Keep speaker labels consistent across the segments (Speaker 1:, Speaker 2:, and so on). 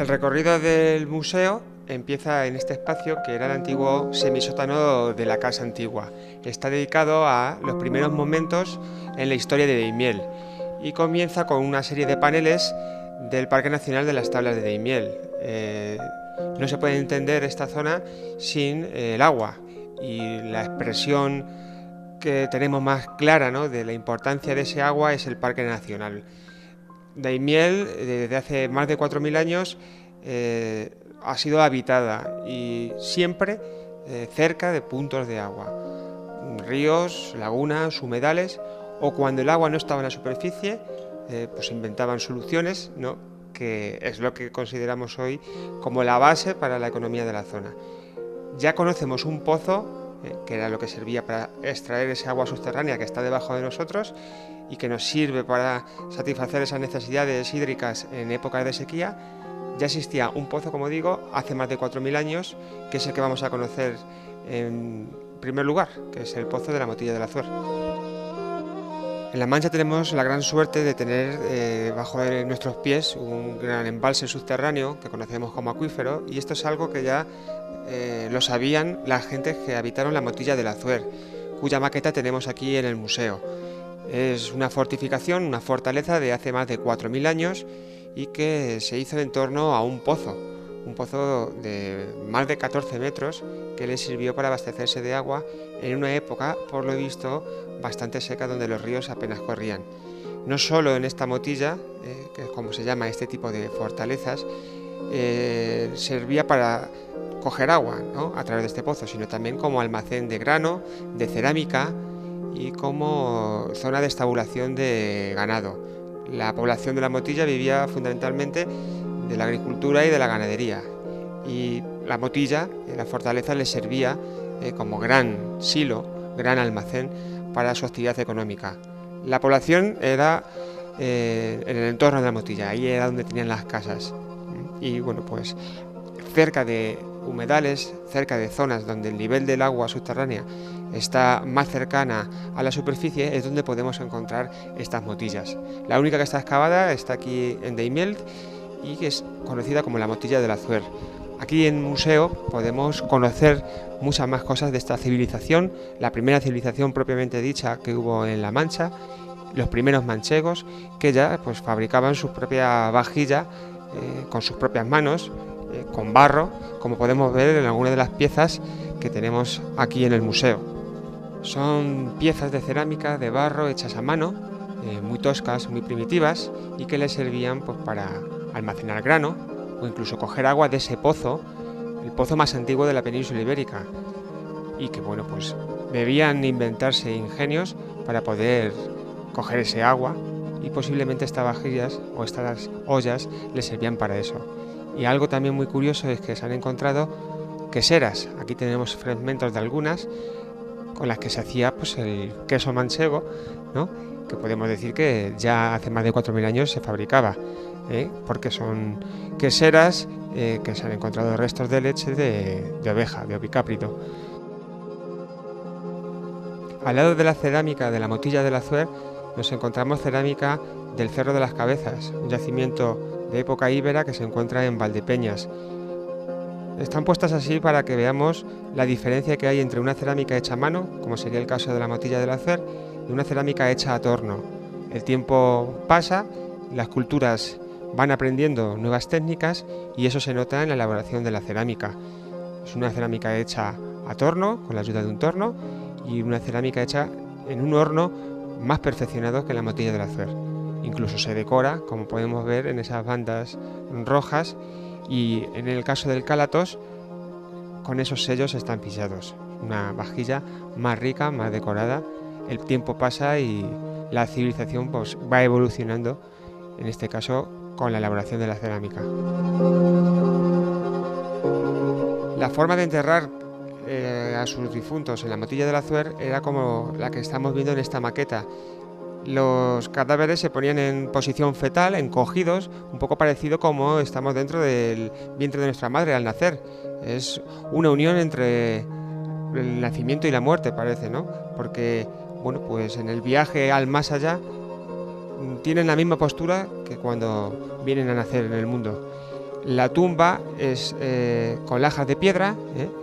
Speaker 1: El recorrido del museo empieza en este espacio que era el antiguo semisótano de la casa antigua. Está dedicado a los primeros momentos en la historia de Daimiel y comienza con una serie de paneles del Parque Nacional de las Tablas de Daimiel. No se puede entender esta zona sin el agua, y la expresión que tenemos más clara, ¿no?, de la importancia de ese agua es el Parque Nacional. Daimiel, desde hace más de 4.000 años, ha sido habitada y siempre cerca de puntos de agua, ríos, lagunas, humedales, o cuando el agua no estaba en la superficie, pues inventaban soluciones, ¿no?, que es lo que consideramos hoy como la base para la economía de la zona. Ya conocemos un pozo, que era lo que servía para extraer ese agua subterránea que está debajo de nosotros y que nos sirve para satisfacer esas necesidades hídricas en épocas de sequía. Ya existía un pozo, como digo, hace más de 4.000 años, que es el que vamos a conocer en primer lugar, que es el pozo de la Motilla del Azuer. En La Mancha tenemos la gran suerte de tener bajo de nuestros pies un gran embalse subterráneo que conocemos como acuífero, y esto es algo que ya lo sabían las gentes que habitaron la Motilla del Azuer, cuya maqueta tenemos aquí en el museo. Es una fortificación, una fortaleza de hace más de 4.000 años y que se hizo en torno a un pozo de más de 14 metros que le sirvió para abastecerse de agua en una época, por lo visto, bastante seca, donde los ríos apenas corrían. No solo en esta motilla, que es como se llama este tipo de fortalezas, servía para coger agua, ¿no?, a través de este pozo, sino también como almacén de grano, de cerámica y como zona de estabulación de ganado. La población de la Motilla vivía fundamentalmente de la agricultura y de la ganadería, y la Motilla, la fortaleza, les servía como gran silo, gran almacén para su actividad económica. La población era en el entorno de la Motilla, ahí era donde tenían las casas, y bueno, pues cerca de humedales, cerca de zonas donde el nivel del agua subterránea está más cercana a la superficie, es donde podemos encontrar estas motillas. La única que está excavada está aquí en Daimiel y que es conocida como la Motilla del Azuer. Aquí en el museo podemos conocer muchas más cosas de esta civilización, la primera civilización propiamente dicha que hubo en La Mancha, los primeros manchegos que ya pues fabricaban su propia vajilla con sus propias manos, con barro, como podemos ver en algunas de las piezas que tenemos aquí en el museo. Son piezas de cerámica, de barro, hechas a mano, muy toscas, muy primitivas, y que les servían pues para almacenar grano o incluso coger agua de ese pozo, el pozo más antiguo de la península ibérica, y que bueno, pues debían inventarse ingenios para poder coger ese agua, y posiblemente estas vajillas o estas ollas les servían para eso. Y algo también muy curioso es que se han encontrado queseras. Aquí tenemos fragmentos de algunas con las que se hacía pues el queso manchego, ¿no?, que podemos decir que ya hace más de 4.000 años se fabricaba, porque son queseras que se han encontrado restos de leche de oveja, de ovicáprito. Al lado de la cerámica de la Motilla del Azuer nos encontramos cerámica del Cerro de las Cabezas, un yacimiento de época íbera que se encuentra en Valdepeñas. Están puestas así para que veamos la diferencia que hay entre una cerámica hecha a mano, como sería el caso de la Motilla del Azuer, y una cerámica hecha a torno. El tiempo pasa, las culturas van aprendiendo nuevas técnicas y eso se nota en la elaboración de la cerámica. Es una cerámica hecha a torno, con la ayuda de un torno, y una cerámica hecha en un horno más perfeccionado que la Motilla del Azuer. Incluso se decora, como podemos ver en esas bandas rojas, y en el caso del cálatos, con esos sellos estampados. Una vajilla más rica, más decorada. El tiempo pasa y la civilización pues va evolucionando, en este caso con la elaboración de la cerámica. La forma de enterrar a sus difuntos en la Motilla del Azuer era como la que estamos viendo en esta maqueta. Los cadáveres se ponían en posición fetal, encogidos, un poco parecido como estamos dentro del vientre de nuestra madre al nacer. Es una unión entre el nacimiento y la muerte, parece, ¿no? Porque, bueno, pues en el viaje al más allá tienen la misma postura que cuando vienen a nacer en el mundo. La tumba es con lajas de piedra,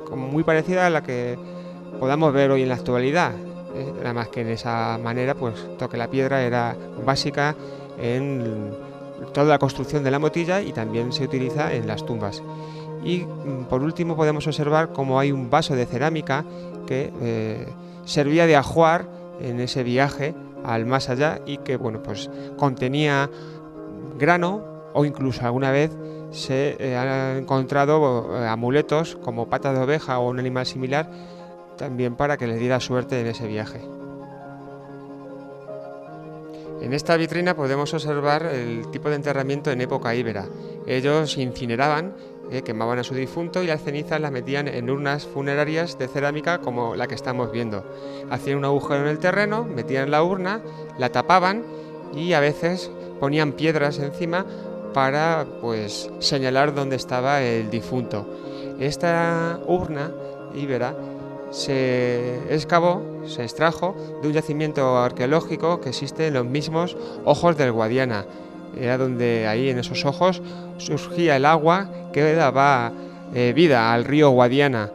Speaker 1: como muy parecida a la que podamos ver hoy en la actualidad. Nada más que en esa manera, pues toque la piedra era básica en toda la construcción de la motilla y también se utiliza en las tumbas. Y por último podemos observar cómo hay un vaso de cerámica que servía de ajuar en ese viaje al más allá y que bueno, pues contenía grano, o incluso alguna vez se han encontrado amuletos como patas de oveja o un animal similar, también para que les diera suerte en ese viaje. En esta vitrina podemos observar el tipo de enterramiento en época íbera. Ellos incineraban, quemaban a su difunto y las cenizas las metían en urnas funerarias de cerámica como la que estamos viendo. Hacían un agujero en el terreno, metían la urna, la tapaban y a veces ponían piedras encima para pues señalar dónde estaba el difunto. Esta urna íbera se excavó, se extrajo de un yacimiento arqueológico que existe en los mismos Ojos del Guadiana. Era donde ahí en esos ojos surgía el agua que daba vida al río Guadiana,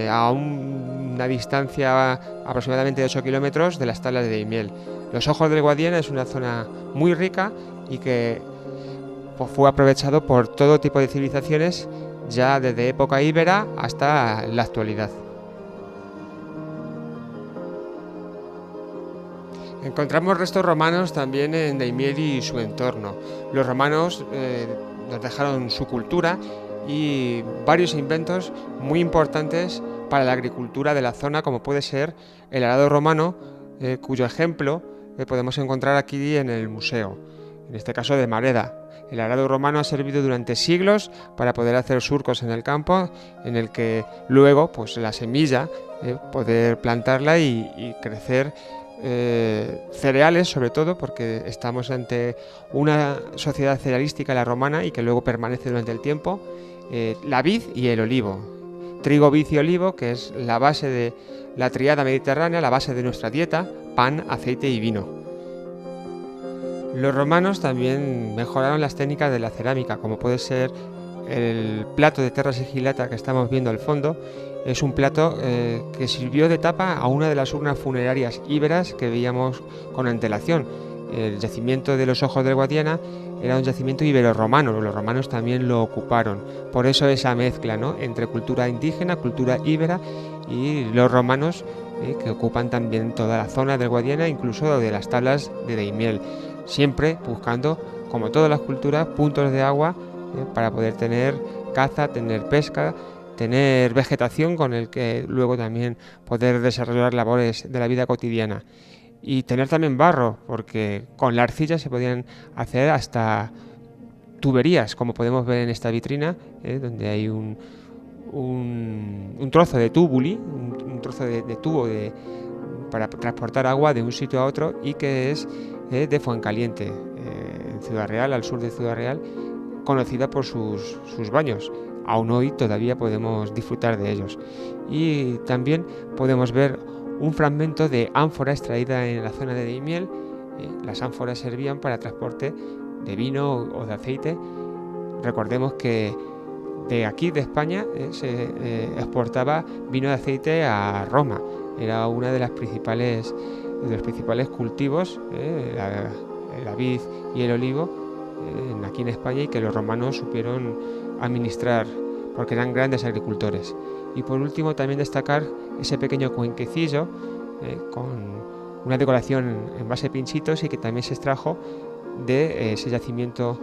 Speaker 1: a una distancia aproximadamente de 8 kilómetros de las tablas de Daimiel. Los Ojos del Guadiana es una zona muy rica y que pues, fue aprovechado por todo tipo de civilizaciones ya desde época íbera hasta la actualidad. Encontramos restos romanos también en Daimiel y su entorno. Los romanos nos dejaron su cultura y varios inventos muy importantes para la agricultura de la zona, como puede ser el arado romano, cuyo ejemplo podemos encontrar aquí en el museo, en este caso de Mareda. El arado romano ha servido durante siglos para poder hacer surcos en el campo, en el que luego pues, la semilla, poder plantarla y crecer cereales, sobre todo porque estamos ante una sociedad cerealística, la romana, y que luego permanece durante el tiempo, la vid y el olivo. Trigo, vid y olivo, que es la base de la tríada mediterránea, la base de nuestra dieta: pan, aceite y vino. Los romanos también mejoraron las técnicas de la cerámica, como puede ser el plato de terra sigillata que estamos viendo al fondo. Es un plato que sirvió de tapa a una de las urnas funerarias íberas que veíamos con antelación. El yacimiento de los Ojos del Guadiana era un yacimiento ibero-romano, los romanos también lo ocuparon. Por eso esa mezcla, ¿no?, entre cultura indígena, cultura íbera, y los romanos que ocupan también toda la zona del Guadiana, incluso de las tablas de Daimiel, siempre buscando, como todas las culturas, puntos de agua para poder tener caza, tener pesca, tener vegetación con el que luego también poder desarrollar labores de la vida cotidiana. Y tener también barro, porque con la arcilla se podían hacer hasta tuberías, como podemos ver en esta vitrina, donde hay un trozo de túbuli, un trozo de tubo para transportar agua de un sitio a otro, y que es de Fuencaliente, en Ciudad Real, al sur de Ciudad Real, conocida por sus baños. Aún hoy todavía podemos disfrutar de ellos. Y también podemos ver un fragmento de ánfora extraída en la zona de Daimiel. Las ánforas servían para transporte de vino o de aceite. Recordemos que de aquí, de España, se exportaba vino de aceite a Roma. Era una de los principales cultivos, la vid y el olivo, aquí en España, y que los romanos supieron administrar porque eran grandes agricultores. Y por último también destacar ese pequeño cuenquecillo con una decoración en base de pinchitos, y que también se extrajo de ese yacimiento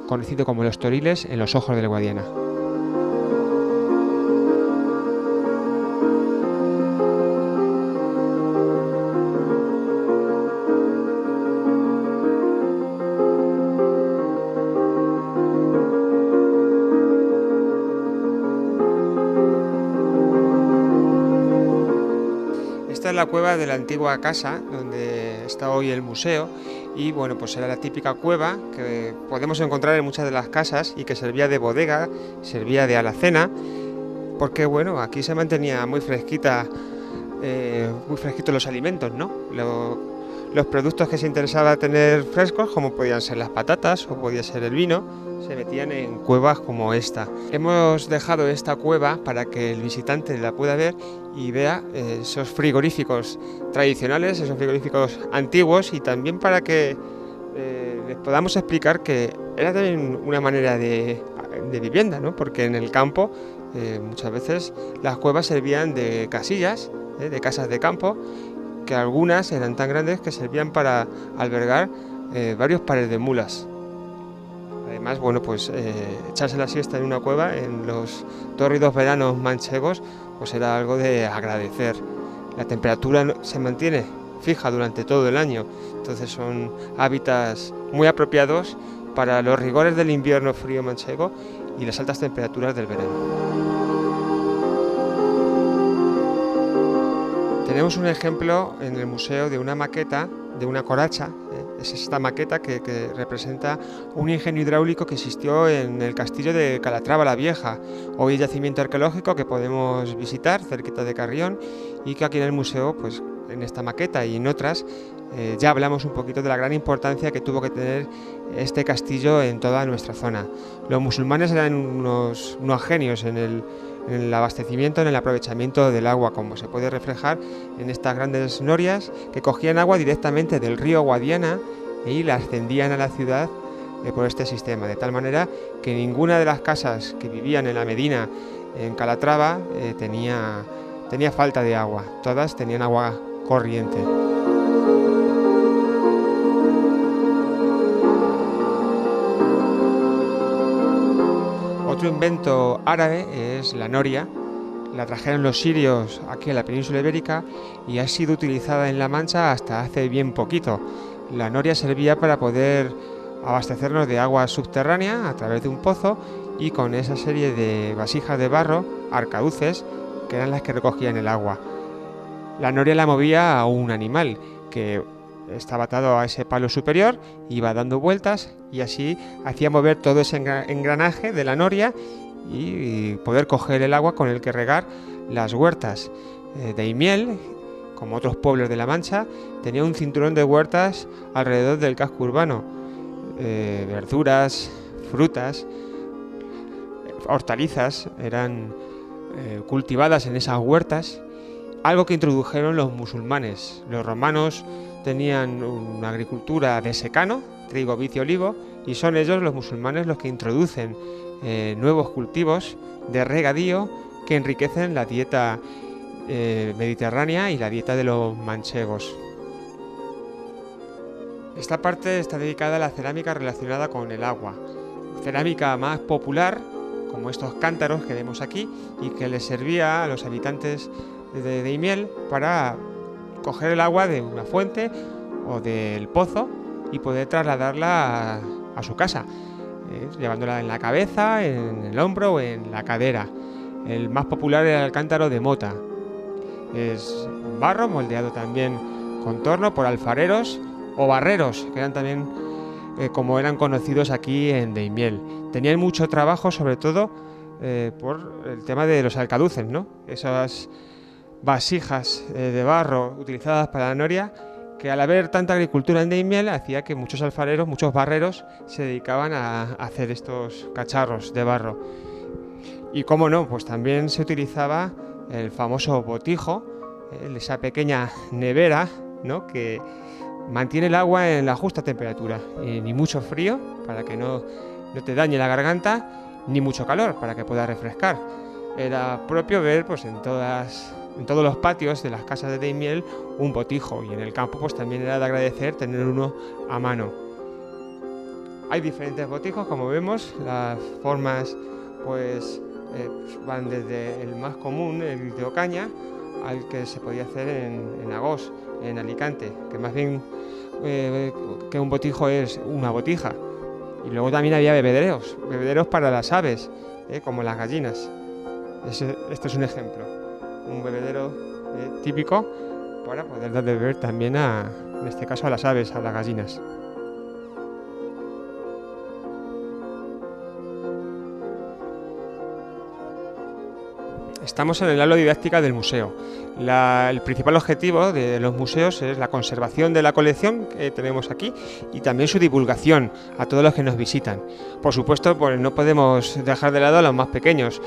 Speaker 1: conocido como Los Toriles en los Ojos del Guadiana. Esta es la cueva de la antigua casa donde está hoy el museo, y bueno, pues era la típica cueva que podemos encontrar en muchas de las casas y que servía de bodega, servía de alacena, porque bueno, aquí se mantenía muy fresquitos los alimentos, ¿no? Los productos que se interesaba tener frescos, como podían ser las patatas o podía ser el vino, se metían en cuevas como esta. Hemos dejado esta cueva para que el visitante la pueda ver y vea esos frigoríficos tradicionales, esos frigoríficos antiguos, y también para que les podamos explicar que era también una manera de vivienda, ¿no? Porque en el campo muchas veces las cuevas servían de casillas, de casas de campo, que algunas eran tan grandes que servían para albergar varios pares de mulas. Además, bueno, pues echarse la siesta en una cueva en los tórridos veranos manchegos pues era algo de agradecer. La temperatura se mantiene fija durante todo el año, entonces son hábitats muy apropiados para los rigores del invierno frío manchego y las altas temperaturas del verano. Tenemos un ejemplo en el museo de una maqueta de una coracha. Es esta maqueta que representa un ingenio hidráulico que existió en el castillo de Calatrava la Vieja, hoy yacimiento arqueológico que podemos visitar cerquita de Carrión, y que aquí en el museo, pues en esta maqueta y en otras, ya hablamos un poquito de la gran importancia que tuvo que tener este castillo en toda nuestra zona. Los musulmanes eran unos genios en el abastecimiento, en el aprovechamiento del agua, como se puede reflejar en estas grandes norias que cogían agua directamente del río Guadiana y la ascendían a la ciudad por este sistema, de tal manera que ninguna de las casas que vivían en la Medina, en Calatrava, tenía falta de agua, todas tenían agua corriente. Otro invento árabe es la noria. La trajeron los sirios aquí a la península ibérica y ha sido utilizada en La Mancha hasta hace bien poquito. La noria servía para poder abastecernos de agua subterránea a través de un pozo, y con esa serie de vasijas de barro, arcaduces, que eran las que recogían el agua. La noria la movía a un animal que estaba atado a ese palo superior, iba dando vueltas y así hacía mover todo ese engranaje de la noria y poder coger el agua con el que regar las huertas. Daimiel, como otros pueblos de La Mancha, tenía un cinturón de huertas alrededor del casco urbano. Verduras, frutas, hortalizas eran cultivadas en esas huertas, algo que introdujeron los musulmanes. Los romanos tenían una agricultura de secano, trigo, vid y olivo, y son ellos, los musulmanes, los que introducen nuevos cultivos de regadío que enriquecen la dieta mediterránea y la dieta de los manchegos. Esta parte está dedicada a la cerámica relacionada con el agua. Cerámica más popular, como estos cántaros que vemos aquí, y que les servía a los habitantes de Daimiel para coger el agua de una fuente o del pozo y poder trasladarla a su casa, llevándola en la cabeza, en el hombro o en la cadera. El más popular era el cántaro de mota. Es barro moldeado también con torno por alfareros o barreros, que eran también como eran conocidos aquí en Daimiel. Tenían mucho trabajo, sobre todo por el tema de los alcaduces, ¿no? Esas vasijas de barro utilizadas para la noria, que al haber tanta agricultura en Daimiel hacía que muchos alfareros, muchos barreros se dedicaban a hacer estos cacharros de barro. Y cómo no, pues también se utilizaba el famoso botijo, esa pequeña nevera, ¿no?, que mantiene el agua en la justa temperatura, ni mucho frío para que no te dañe la garganta, ni mucho calor para que pueda refrescar. Era propio ver pues en todos los patios de las casas de Daimiel un botijo, y en el campo pues también era de agradecer tener uno a mano. Hay diferentes botijos, como vemos, las formas pues van desde el más común, el de Ocaña, al que se podía hacer en Agós, en Alicante, que más bien que un botijo es una botija. Y luego también había bebederos para las aves, como las gallinas. Este es un ejemplo, un bebedero típico para poder dar de beber también en este caso a las aves, a las gallinas. Estamos en el aula didáctica del museo. El principal objetivo de los museos es la conservación de la colección que tenemos aquí y también su divulgación a todos los que nos visitan. Por supuesto, pues no podemos dejar de lado a los más pequeños.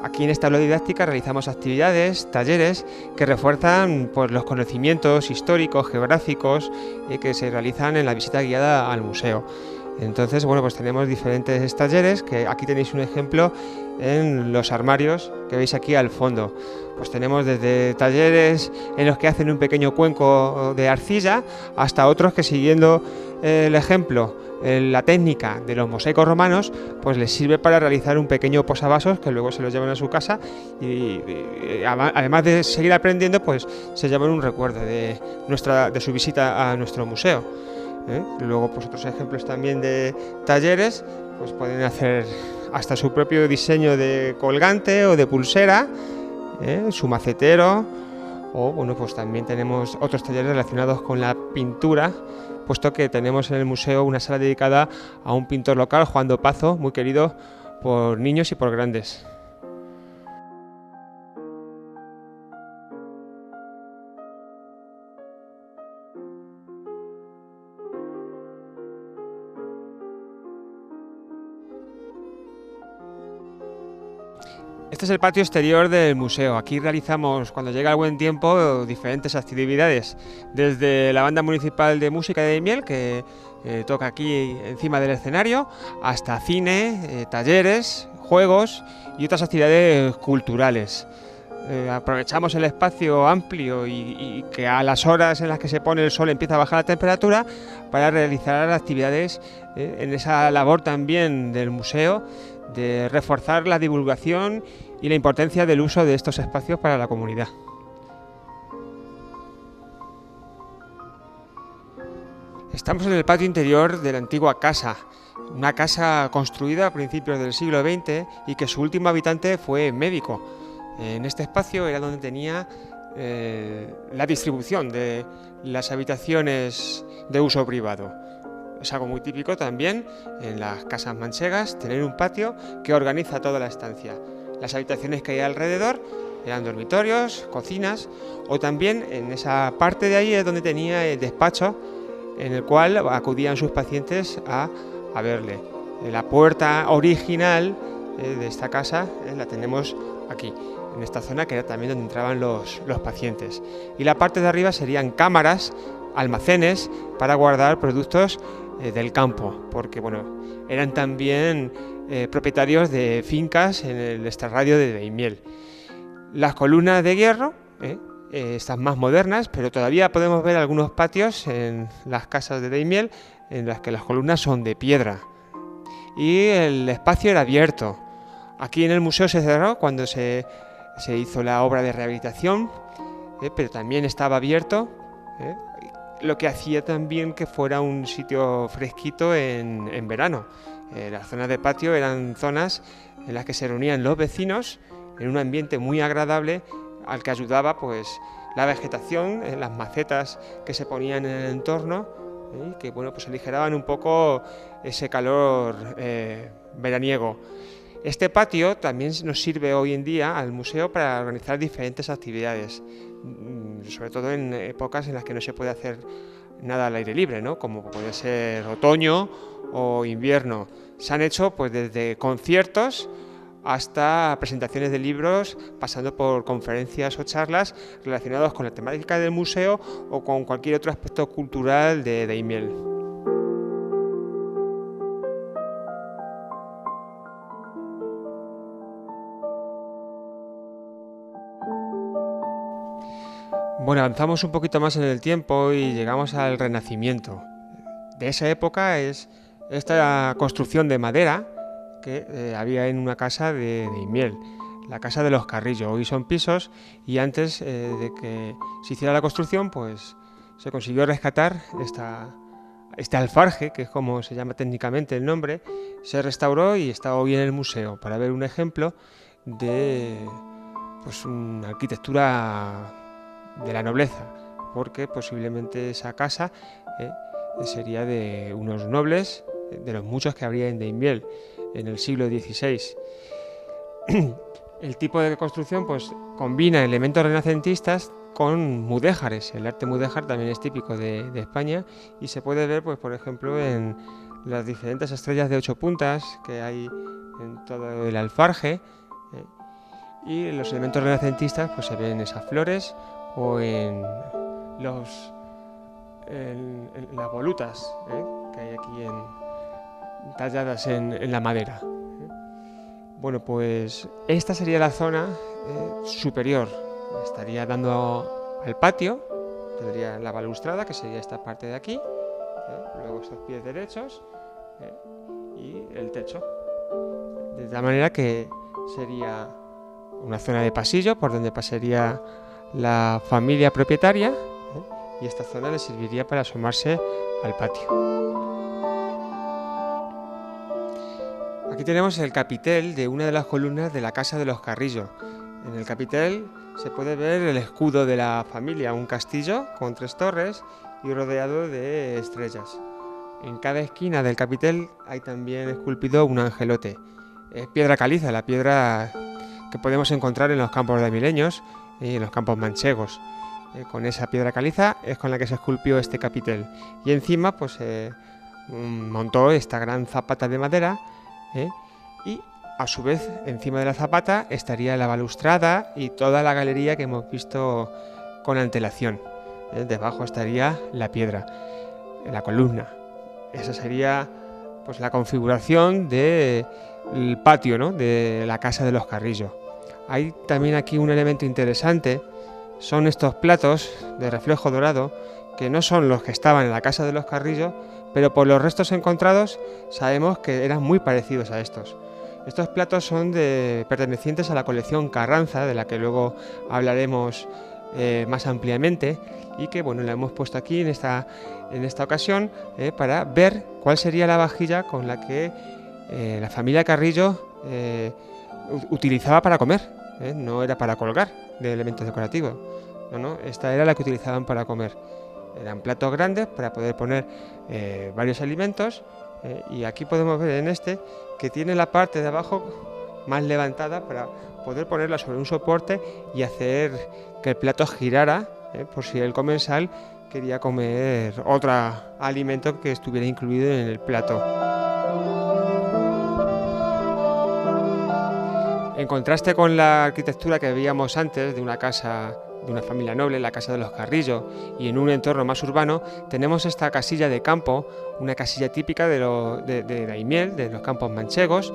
Speaker 1: Aquí en esta aula didáctica realizamos actividades, talleres que refuerzan pues, los conocimientos históricos, geográficos que se realizan en la visita guiada al museo. Entonces, bueno, pues tenemos diferentes talleres, que aquí tenéis un ejemplo en los armarios que veis aquí al fondo. Pues tenemos desde talleres en los que hacen un pequeño cuenco de arcilla hasta otros que, siguiendo el ejemplo, la técnica de los mosaicos romanos, pues les sirve para realizar un pequeño posavasos que luego se los llevan a su casa y además de seguir aprendiendo, pues se llevan un recuerdo de su visita a nuestro museo. Luego, pues otros ejemplos también de talleres, pues pueden hacer hasta su propio diseño de colgante o de pulsera, su macetero, o bueno, pues también tenemos otros talleres relacionados con la pintura, puesto que tenemos en el museo una sala dedicada a un pintor local, Juan Dopazo, muy querido por niños y por grandes. Este es el patio exterior del museo. Aquí realizamos, cuando llega el buen tiempo, diferentes actividades. Desde la banda municipal de música de Daimiel, que toca aquí encima del escenario, hasta cine, talleres, juegos y otras actividades culturales. Aprovechamos el espacio amplio y que a las horas en las que se pone el sol empieza a bajar la temperatura para realizar actividades en esa labor también del museo de reforzar la divulgación y la importancia del uso de estos espacios para la comunidad. Estamos en el patio interior de la antigua casa, una casa construida a principios del siglo XX y que su último habitante fue médico. En este espacio era donde tenía la distribución de las habitaciones de uso privado. Es algo muy típico también en las casas manchegas, tener un patio que organiza toda la estancia. Las habitaciones que hay alrededor eran dormitorios, cocinas, o también en esa parte de ahí es donde tenía el despacho en el cual acudían sus pacientes a verle. La puerta original de esta casa la tenemos aquí, en esta zona, que era también donde entraban los pacientes. Y la parte de arriba serían cámaras, almacenes para guardar productos del campo, porque bueno, eran también propietarios de fincas en el extrarradio de Daimiel. Las columnas de hierro están más modernas, pero todavía podemos ver algunos patios en las casas de Daimiel en las que las columnas son de piedra y el espacio era abierto. Aquí en el museo se cerró cuando se hizo la obra de rehabilitación, pero también estaba abierto, lo que hacía también que fuera un sitio fresquito en verano. Las zonas de patio eran zonas en las que se reunían los vecinos en un ambiente muy agradable, al que ayudaba pues la vegetación, las macetas que se ponían en el entorno, que bueno, pues aligeraban un poco ese calor veraniego. Este patio también nos sirve hoy en día al museo para organizar diferentes actividades, sobre todo en épocas en las que no se puede hacer nada al aire libre, ¿no? Como puede ser otoño o invierno. Se han hecho pues desde conciertos hasta presentaciones de libros, pasando por conferencias o charlas relacionadas con la temática del museo o con cualquier otro aspecto cultural de Daimiel. Bueno, avanzamos un poquito más en el tiempo y llegamos al Renacimiento. De esa época es esta construcción de madera que había en una casa de Daimiel, la casa de los Carrillo. Hoy son pisos y antes de que se hiciera la construcción, pues se consiguió rescatar este alfarje, que es como se llama técnicamente el nombre, se restauró y está hoy en el museo para ver un ejemplo de pues, una arquitectura de la nobleza, porque posiblemente esa casa sería de unos nobles, de los muchos que habría en Daimiel en el siglo XVI. El tipo de construcción pues combina elementos renacentistas con mudéjares. El arte mudéjar también es típico de España y se puede ver, pues, por ejemplo, en las diferentes estrellas de 8 puntas que hay en todo el Alfarje, y en los elementos renacentistas pues se ven esas flores o en las volutas que hay aquí talladas en la madera. Bueno, pues esta sería la zona superior. Estaría dando al patio, tendría la balustrada, que sería esta parte de aquí, luego estos pies derechos y el techo. De tal manera que sería una zona de pasillo por donde pasaría la familia propietaria, y esta zona le serviría para asomarse al patio. Aquí tenemos el capitel de una de las columnas de la Casa de los Carrillo. En el capitel se puede ver el escudo de la familia, un castillo con 3 torres y rodeado de estrellas. En cada esquina del capitel hay también esculpido un angelote. Es piedra caliza, la piedra que podemos encontrar en los campos madrileños y en los campos manchegos. Con esa piedra caliza es con la que se esculpió este capitel. Y encima pues montó esta gran zapata de madera, y a su vez encima de la zapata estaría la balustrada y toda la galería que hemos visto con antelación. Debajo estaría la piedra, la columna. Esa sería pues la configuración del patio, ¿no?, de la Casa de los Carrillo. Hay también aquí un elemento interesante, son estos platos de reflejo dorado que no son los que estaban en la Casa de los Carrillo, pero por los restos encontrados sabemos que eran muy parecidos a estos. Estos platos son pertenecientes a la colección Carranza, de la que luego hablaremos más ampliamente, y que bueno, la hemos puesto aquí en esta ocasión para ver cuál sería la vajilla con la que la familia Carrillo utilizaba para comer. No era para colgar de elementos decorativos, no, esta era la que utilizaban para comer. Eran platos grandes para poder poner varios alimentos, y aquí podemos ver en este que tiene la parte de abajo más levantada para poder ponerla sobre un soporte y hacer que el plato girara, por si el comensal quería comer otro alimento que estuviera incluido en el plato. En contraste con la arquitectura que veíamos antes de una casa de una familia noble, la Casa de los Carrillo, y en un entorno más urbano tenemos esta casilla de campo, una casilla típica de Daimiel, de los campos manchegos,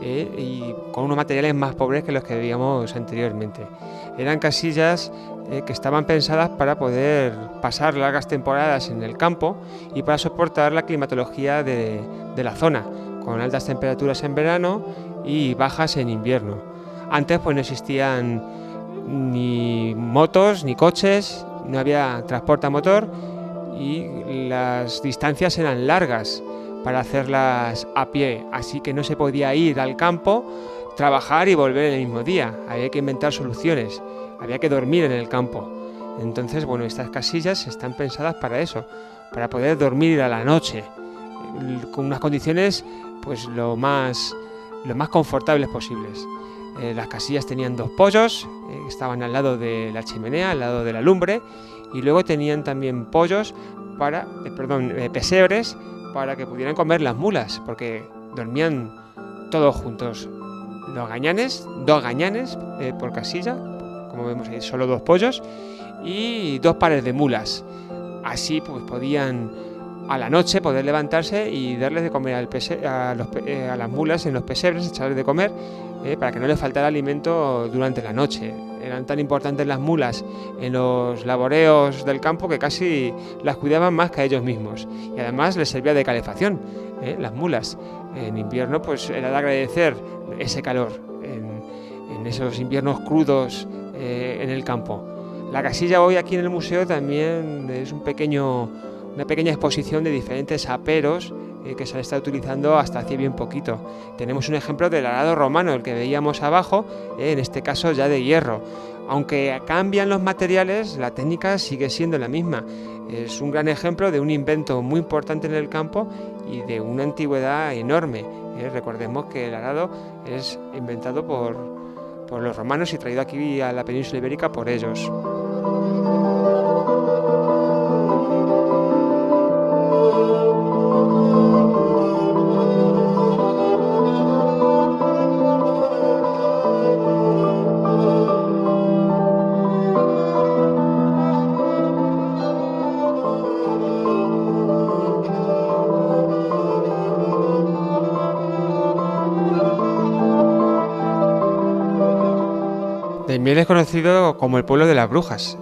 Speaker 1: y con unos materiales más pobres que los que veíamos anteriormente. Eran casillas que estaban pensadas para poder pasar largas temporadas en el campo y para soportar la climatología de la zona, con altas temperaturas en verano y bajas en invierno. Antes pues no existían ni motos, ni coches, no había transporte a motor y las distancias eran largas para hacerlas a pie, así que no se podía ir al campo, trabajar y volver el mismo día, había que inventar soluciones, había que dormir en el campo. Entonces, bueno, estas casillas están pensadas para eso, para poder dormir a la noche, con unas condiciones pues lo más confortables posibles. Las casillas tenían 2 pollos, estaban al lado de la chimenea, al lado de la lumbre, y luego tenían también pesebres para que pudieran comer las mulas, porque dormían todos juntos. 2 gañanes por casilla, como vemos ahí, solo 2 pollos, y 2 pares de mulas. Así pues podían a la noche poder levantarse y darles de comer a las mulas en los pesebres, echarles de comer, para que no les faltara alimento durante la noche. Eran tan importantes las mulas en los laboreos del campo que casi las cuidaban más que a ellos mismos. Y además les servía de calefacción, las mulas. En invierno pues era de agradecer ese calor, en esos inviernos crudos en el campo. La casilla hoy aquí en el museo también es una pequeña exposición de diferentes aperos que se han estado utilizando hasta hace bien poquito. Tenemos un ejemplo del arado romano, el que veíamos abajo, en este caso ya de hierro. Aunque cambian los materiales, la técnica sigue siendo la misma. Es un gran ejemplo de un invento muy importante en el campo y de una antigüedad enorme. Recordemos que el arado es inventado por por los romanos y traído aquí a la península ibérica por ellos. Daimiel es conocido como el pueblo de las brujas.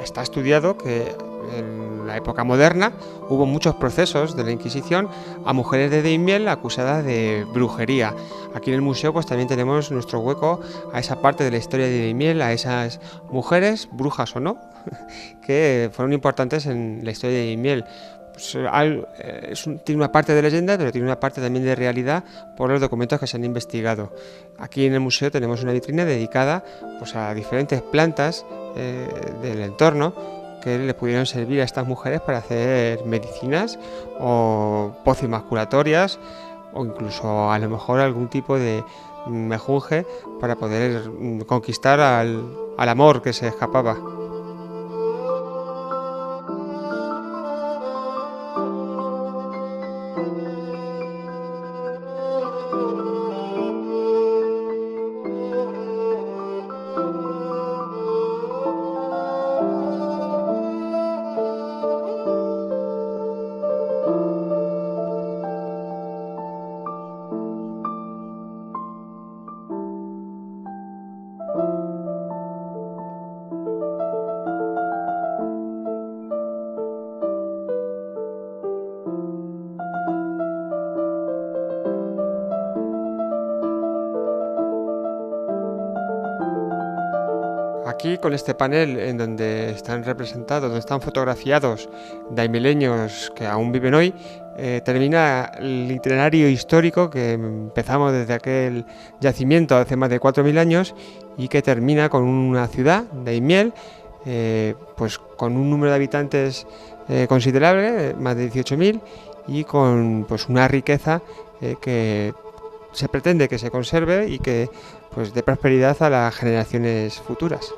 Speaker 1: Está estudiado que en la época moderna hubo muchos procesos de la Inquisición a mujeres de Daimiel acusadas de brujería. Aquí en el museo pues también tenemos nuestro hueco a esa parte de la historia de Daimiel, a esas mujeres, brujas o no, que fueron importantes en la historia de Daimiel. Tiene una parte de leyenda, pero tiene una parte también de realidad por los documentos que se han investigado. Aquí en el museo tenemos una vitrina dedicada pues, a diferentes plantas del entorno que les pudieron servir a estas mujeres para hacer medicinas o pócimas curatorias o incluso a lo mejor algún tipo de mejunje para poder conquistar al amor que se escapaba. Aquí con este panel en donde están representados, donde están fotografiados daimileños que aún viven hoy, termina el itinerario histórico que empezamos desde aquel yacimiento hace más de 4.000 años y que termina con una ciudad, Daimiel, pues con un número de habitantes considerable, más de 18.000, y con pues una riqueza que se pretende que se conserve y que pues dé prosperidad a las generaciones futuras.